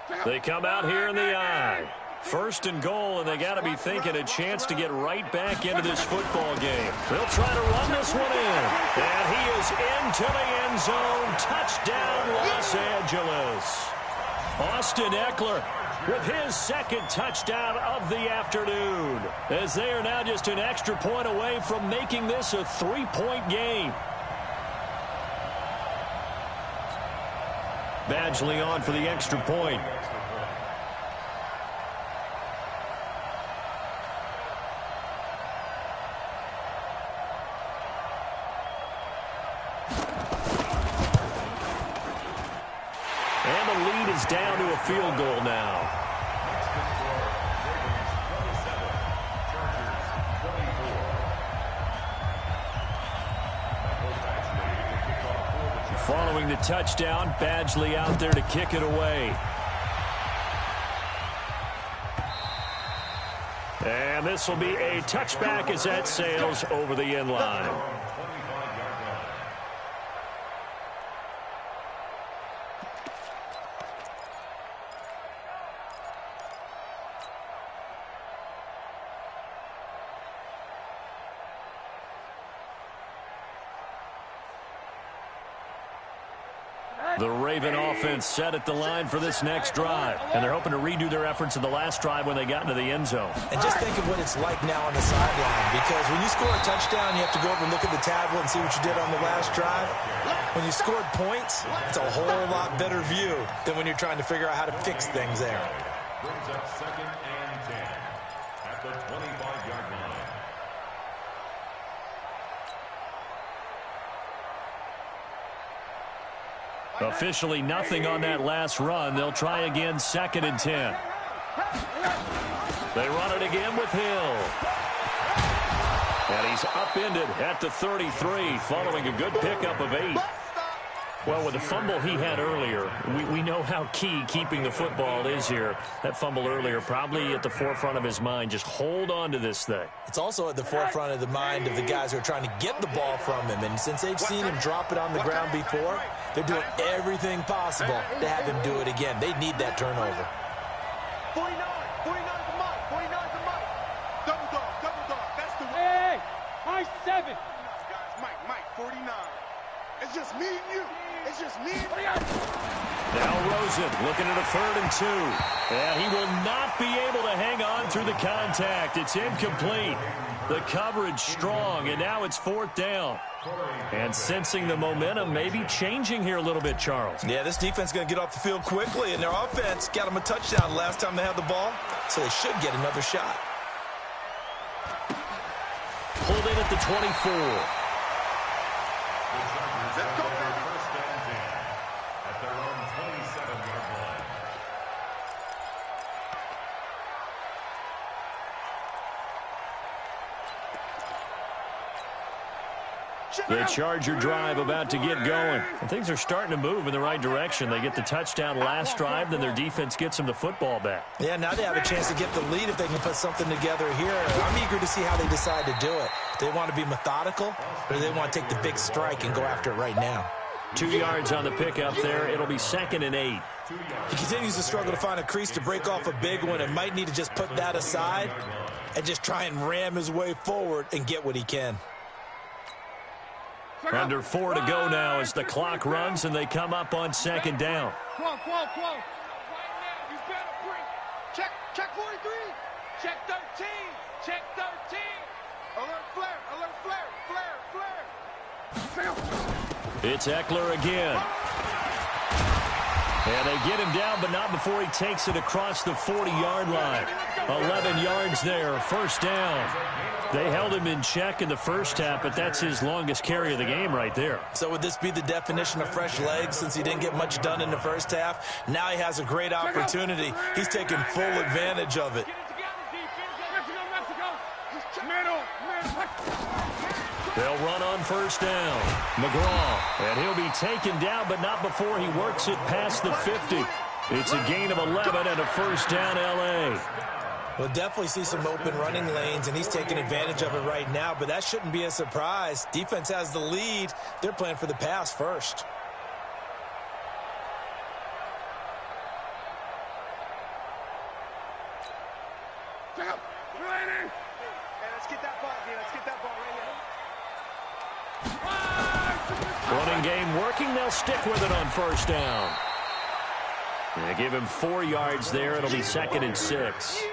line. They come out here in the eye. 1st and goal, and they got to be thinking a chance to get right back into this football game. They'll try to run this one in. And he is into the end zone. Touchdown, Los Angeles. Austin Eckler with his 2nd touchdown of the afternoon, as they are now just an extra point away from making this a 3-point game. Badgley on for the extra point. And the lead is down to a field goal now. Following the touchdown, Badgley out there to kick it away. And this will be a touchback as that sails over the end line. The Raven offense set at the line for this next drive, and they're hoping to redo their efforts in the last drive when they got into the end zone. And just think of what it's like now on the sideline, because when you score a touchdown, you have to go over and look at the tablet and see what you did on the last drive. When you scored points, it's a whole lot better view than when you're trying to figure out how to fix things there. Brings up 2nd and 10 at the 25-yard line. Officially nothing on that last run. They'll try again, 2nd and 10. They run it again with Hill. And he's upended at the 33 following a good pickup of 8. Well, with the fumble he had earlier, we know how key keeping the football is here. That fumble earlier probably at the forefront of his mind. Just hold on to this thing. It's also at the forefront of the mind of the guys who are trying to get the ball from him. And since they've seen him drop it on the ground before, they're doing everything possible to have him do it again. They need that turnover. 49 to Mike. 49 to Mike. Double dog. That's the way. Hey, high 7. Mike, 49. It's just me and you. It's just me and you. Now Rosen looking at a 3rd and 2. And he will not be able to hang on through the contact. It's incomplete. The coverage strong, and now it's 4th down. And sensing the momentum, maybe changing here a little bit, Charles. Yeah, this defense is going to get off the field quickly, and their offense got them a touchdown last time they had the ball, so they should get another shot. Pulled in at the 24. Let's go, baby. 1st and 10 at their own 27-yard line. The Charger drive about to get going. And things are starting to move in the right direction. They get the touchdown last drive, then their defense gets them the football back. Yeah, now they have a chance to get the lead if they can put something together here. I'm eager to see how they decide to do it. Do they want to be methodical, or do they want to take the big strike and go after it right now? 2 yards on the pickup there. It'll be 2nd and 8. He continues to struggle to find a crease to break off a big one and might need to just put that aside and just try and ram his way forward and get what he can. Under 4 to go now as the clock runs and they come up on 2nd down. Close. Right now, you better bring. Check 43. Check 13. Check 13. Alert flare. It's Eckler again. And they get him down, but not before he takes it across the 40-yard line. 11 yards there, 1st down. They held him in check in the first half, but that's his longest carry of the game right there. So would this be the definition of fresh legs since he didn't get much done in the first half? Now he has a great opportunity. He's taking full advantage of it. They'll run on 1st down. McGraw, and he'll be taken down, but not before he works it past the 50. It's a gain of 11 and a 1st down, L.A. We'll definitely see some open running lanes, and he's taking advantage of it right now, but that shouldn't be a surprise. Defense has the lead. They're playing for the pass first. Let's get that ball, man. Let's get that ball right here. Running game working. They'll stick with it on 1st down. They give him 4 yards there. It'll be 2nd and 6.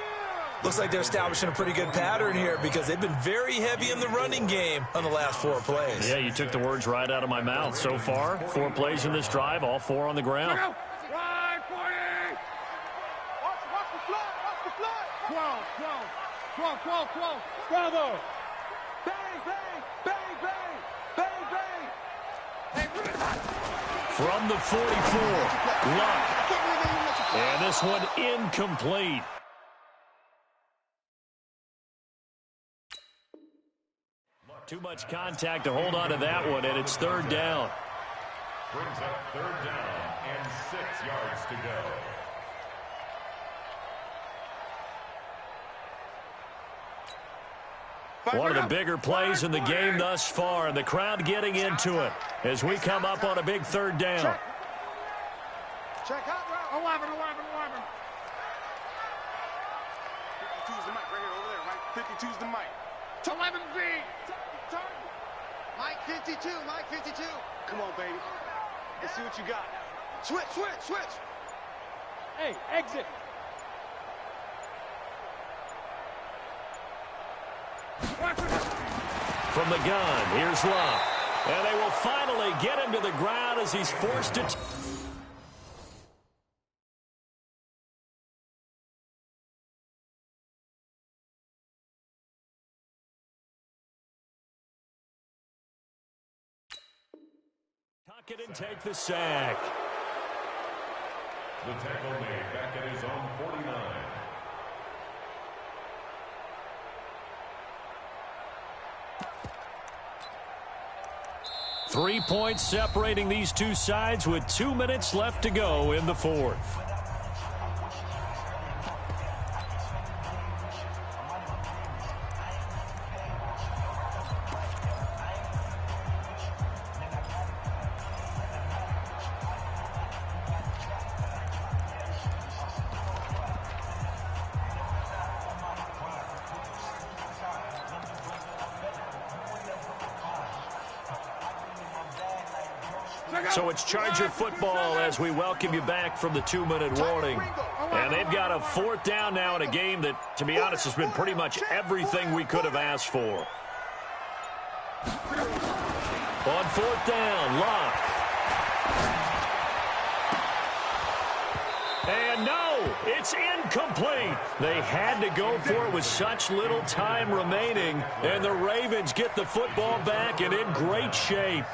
Looks like they're establishing a pretty good pattern here because they've been very heavy in the running game on the last 4 plays. Yeah, you took the words right out of my mouth. So far, 4 plays in this drive, all 4 on the ground. Right, 40. Watch the flood. 12. Bravo. Bang. From the 44, Luck. And this one incomplete. Too much contact to hold on to that one, and it's 3rd down. Brings up 3rd down and 6 yards to go. One of the bigger plays in the game thus far, and the crowd getting into it as we come up on a big 3rd down. Check out, 11. 52's the mic right here, over there, right? 52's the mic. 11B. Mike 52. Come on, baby. Let's see what you got. Switch. Hey, exit. From the gun, here's Luck. And they will finally get him to the ground as he's forced it. it and take the sack. The tackle made back at his own 49. Three points separating these two sides with 2 minutes left to go in the fourth. So it's Charger football as we welcome you back from the 2-minute warning. And they've got a fourth down now in a game that, to be honest, has been pretty much everything we could have asked for. On fourth down, Locke. And no, it's incomplete. They had to go for it with such little time remaining. And the Ravens get the football back and in great shape.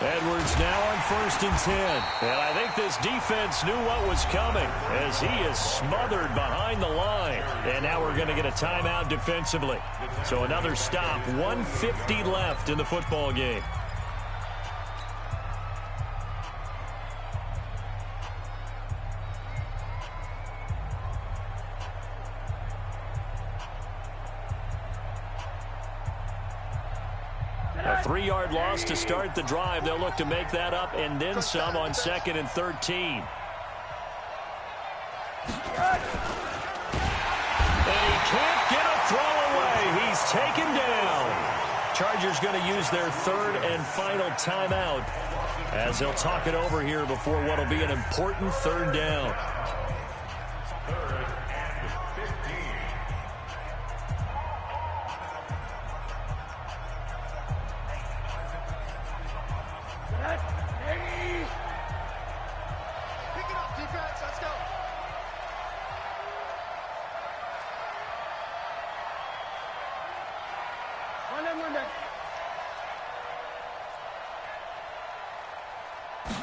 Edwards now on 1st and 10. And I think this defense knew what was coming as he is smothered behind the line. And now we're going to get a timeout defensively. So another stop, 1:50 left in the football game. A 3-yard loss to start the drive. They'll look to make that up and then some on 2nd and 13. And he can't get a throw away. He's taken down. Chargers going to use their 3rd and final timeout as they'll talk it over here before what will be an important 3rd down.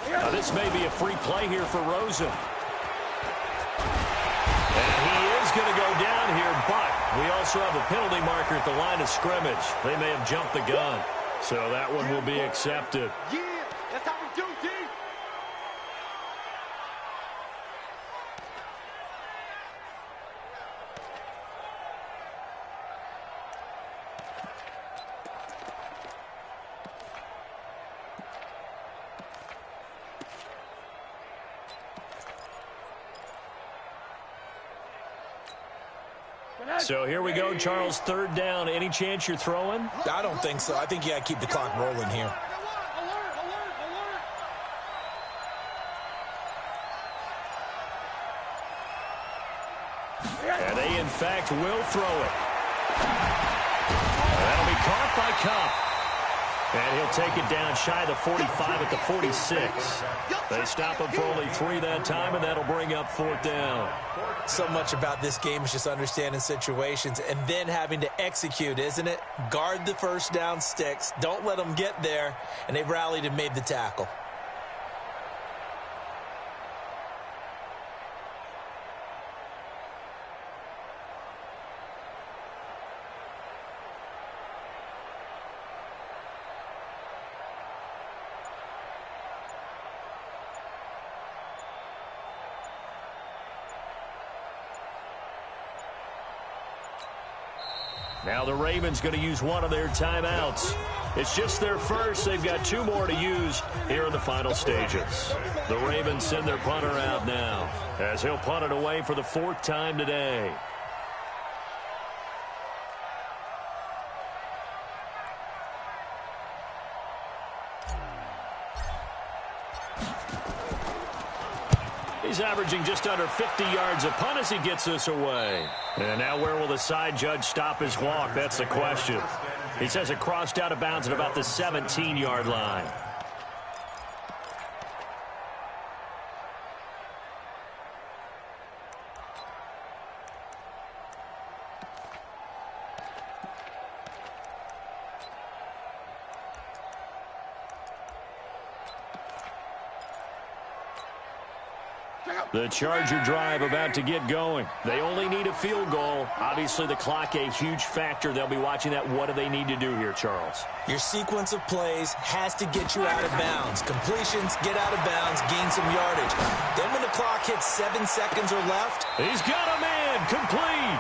Now this may be a free play here for Rosen. And he is going to go down here, but we also have a penalty marker at the line of scrimmage. They may have jumped the gun, so that one will be accepted. Yeah, that's how we do, D. So here we go, Charles, 3rd down. Any chance you're throwing? I don't think so. I think you got to keep the clock rolling here. And they, in fact, will throw it. That'll be caught by Kupp. And he'll take it down shy of the 45 at the 46. They stop him for only 3 that time, and that'll bring up 4th down. So much about this game is just understanding situations and then having to execute, isn't it? Guard the first down sticks. Don't let them get there. And they rallied and made the tackle. Now the Ravens going to use one of their timeouts. It's just their first. They've got 2 more to use here in the final stages. The Ravens send their punter out now as he'll punt it away for the 4th time today. averaging just under 50 yards a punt as he gets this away. And now where will the side judge stop his walk? That's the question. He says it crossed out of bounds at about the 17-yard line. The Charger drive about to get going. They only need a field goal. Obviously, the clock a huge factor. They'll be watching that. What do they need to do here, Charles? Your sequence of plays has to get you out of bounds. Completions, get out of bounds, gain some yardage. Then when the clock hits 7 seconds or left. He's got a man, complete.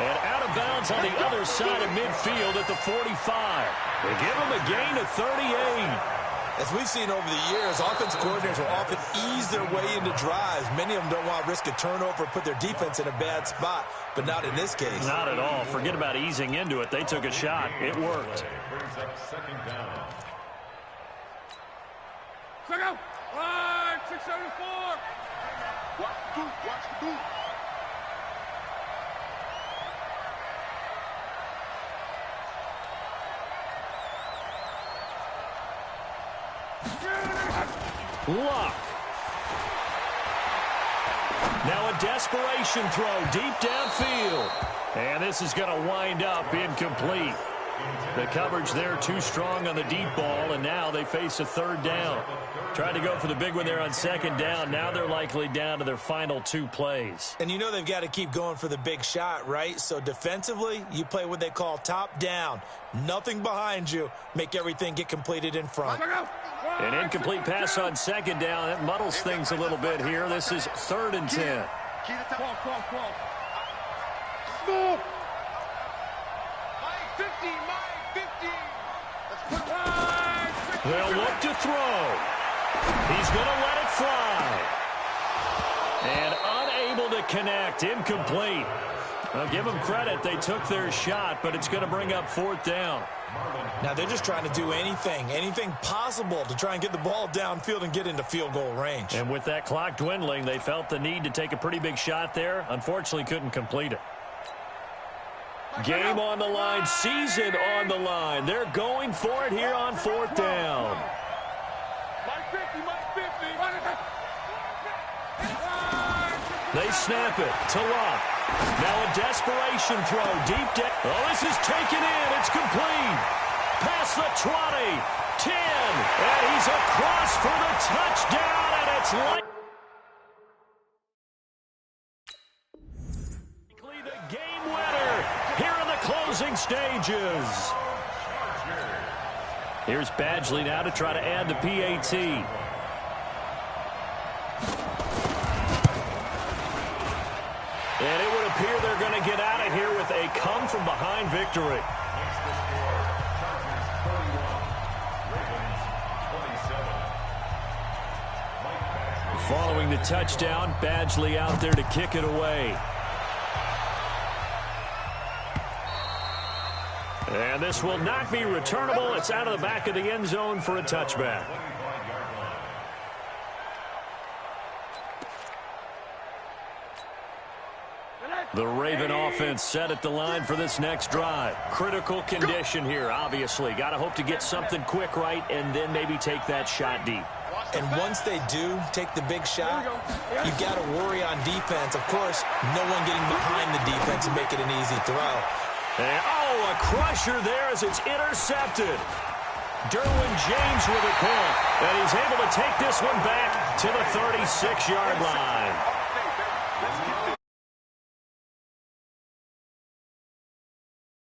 And out of bounds on the other side of midfield at the 45. They give him a gain of 38. As we've seen over the years, offensive coordinators will often ease their way into drives. Many of them don't want to risk a turnover or put their defense in a bad spot, but not in this case. Not at all. Forget about easing into it. They took a shot. It worked. Brings up second down. Check out. 674. Watch the boot. Watch the boot. Luck. Now a desperation throw deep downfield. And this is going to wind up incomplete. The coverage there too strong on the deep ball, and now they face a third down. Tried to go for the big one there on second down. Now they're likely down to their final 2 plays. And you know they've got to keep going for the big shot, right? So defensively, you play what they call top down. Nothing behind you. Make everything get completed in front. An incomplete pass on second down. That muddles things a little bit here. This is 3rd and 10. Move. 50. They'll look to throw. He's going to let it fly. And unable to connect. Incomplete. Well, give them credit. They took their shot, but it's going to bring up 4th down. Now they're just trying to do anything possible to try and get the ball downfield and get into field goal range. And with that clock dwindling, they felt the need to take a pretty big shot there. Unfortunately, couldn't complete it. Game on the line, season on the line. They're going for it here on 4th down. They snap it to Luck. Now a desperation throw deep down. Oh, this is taken in. It's complete. Past the 20, 10, and he's across for the touchdown, and it's likely the game winner here in the closing stages. Here's Badgley now to try to add the PAT. And it would appear they're going to get out of here with a come-from-behind victory. Following the touchdown, Badgley out there to kick it away. And this will not be returnable. It's out of the back of the end zone for a touchback. The Raven offense set at the line for this next drive. Critical condition here, obviously. Got to hope to get something quick right and then maybe take that shot deep. And once they do take the big shot, you've got to worry on defense. Of course, no one getting behind the defense and make it an easy throw. And, oh, a crusher there as it's intercepted. Derwin James with a punt. And he's able to take this one back to the 36-yard line.